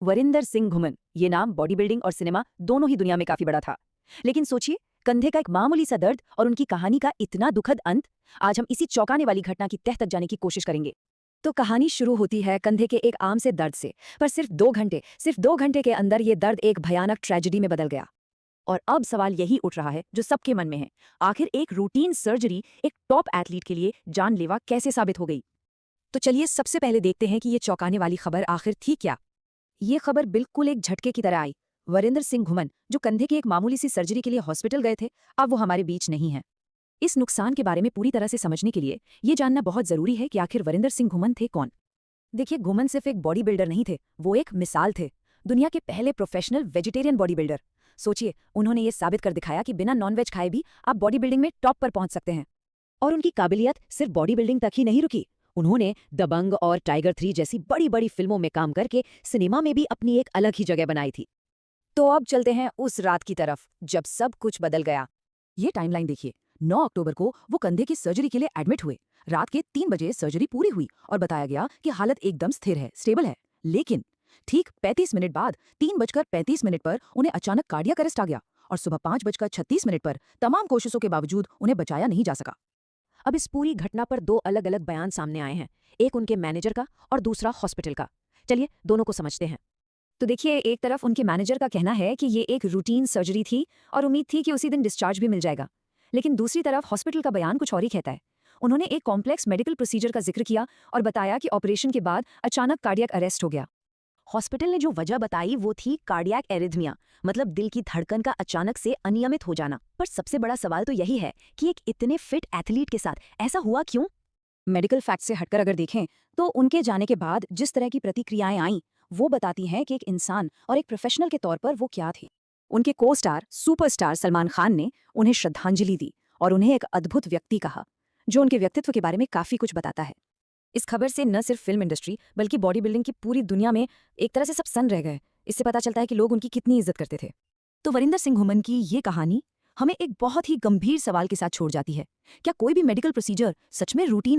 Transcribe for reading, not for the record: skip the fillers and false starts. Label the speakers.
Speaker 1: वरिंदर सिंह घुमन, ये नाम बॉडी बिल्डिंग और सिनेमा दोनों ही दुनिया में काफी बड़ा था। लेकिन सोचिए, कंधे का एक मामूली सा दर्द और उनकी कहानी का इतना दुखद अंत। आज हम इसी चौंकाने वाली घटना की तह तक जाने की कोशिश करेंगे। तो कहानी शुरू होती है कंधे के एक आम से दर्द से, पर सिर्फ 2 घंटे के अंदर ये दर्द एक भयानक ट्रेजेडी में बदल गया। और अब सवाल यही उठ रहा है जो सबके मन में है, आखिर एक रूटीन सर्जरी एक टॉप एथलीट के लिए जानलेवा कैसे साबित हो गई। तो चलिए सबसे पहले देखते हैं कि ये चौंकाने वाली खबर आखिर थी क्या। ये खबर बिल्कुल एक झटके की तरह आई। वरिंदर सिंह घुमन, जो कंधे की एक मामूली सी सर्जरी के लिए हॉस्पिटल गए थे, अब वो हमारे बीच नहीं है। इस नुकसान के बारे में पूरी तरह से समझने के लिए ये जानना बहुत जरूरी है कि आखिर वरिंदर सिंह घुमन थे कौन। देखिए, घुमन सिर्फ एक बॉडी बिल्डर नहीं थे, वो एक मिसाल थे। दुनिया के पहले प्रोफेशनल वेजिटेरियन बॉडी बिल्डर। सोचिए, उन्होंने ये साबित कर दिखाया कि बिना नॉनवेज खाए भी आप बॉडी बिल्डिंग में टॉप पर पहुंच सकते हैं। और उनकी काबिलियत सिर्फ बॉडी बिल्डिंग तक ही नहीं रुकी। उन्होंने दबंग और टाइगर 3 जैसी बड़ी बड़ी फिल्मों में काम करके सिनेमा में भी अपनी एक अलग ही जगह बनाई थी। तो अब चलते हैं उस रात की तरफ जब सब कुछ बदल गया। ये टाइमलाइन देखिए। 9 अक्टूबर को वो कंधे की सर्जरी के लिए एडमिट हुए। रात के 3 बजे सर्जरी पूरी हुई और बताया गया कि हालत एकदम स्थिर है, स्टेबल है। लेकिन ठीक 35 मिनट बाद 3:35 पर उन्हें अचानक कार्डियक अरेस्ट आ गया और सुबह 5:36 पर तमाम कोशिशों के बावजूद उन्हें बचाया नहीं जा सका। अब इस पूरी घटना पर 2 अलग अलग बयान सामने आए हैं, एक उनके मैनेजर का और दूसरा हॉस्पिटल का। चलिए दोनों को समझते हैं। तो देखिए, एक तरफ उनके मैनेजर का कहना है कि ये एक रूटीन सर्जरी थी और उम्मीद थी कि उसी दिन डिस्चार्ज भी मिल जाएगा। लेकिन दूसरी तरफ हॉस्पिटल का बयान कुछ और ही कहता है। उन्होंने एक कॉम्प्लेक्स मेडिकल प्रोसीजर का जिक्र किया और बताया कि ऑपरेशन के बाद अचानक कार्डियक अरेस्ट हो गया। हॉस्पिटल ने जो वजह बताई वो थी कार्डियक एरिथमिया, मतलब दिल की धड़कन का अचानक से अनियमित हो जाना। पर सबसे बड़ा सवाल तो यही है कि एक इतने फिट एथलीट के साथ ऐसा हुआ क्यों। मेडिकल फैक्ट से हटकर अगर देखें तो उनके जाने के बाद जिस तरह की प्रतिक्रियाएं आईं, वो बताती हैं कि एक इंसान और एक प्रोफेशनल के तौर पर वो क्या थे। उनके को स्टार सुपरस्टार सलमान खान ने उन्हें श्रद्धांजलि दी और उन्हें एक अद्भुत व्यक्ति कहा, जो उनके व्यक्तित्व के बारे में काफी कुछ बताता है। इस खबर से न सिर्फ फिल्म इंडस्ट्री बल्कि बॉडी बिल्डिंग की पूरी दुनिया में एक तरह से सब सन रह गए। इससे पता चलता है कि लोग उनकी कितनी इज्जत करते थे। तो वरिंदर सिंह घुमन की ये कहानी हमें एक बहुत ही गंभीर सवाल के साथ छोड़ जाती है। क्या कोई भी मेडिकल प्रोसीजर सच में रूटीन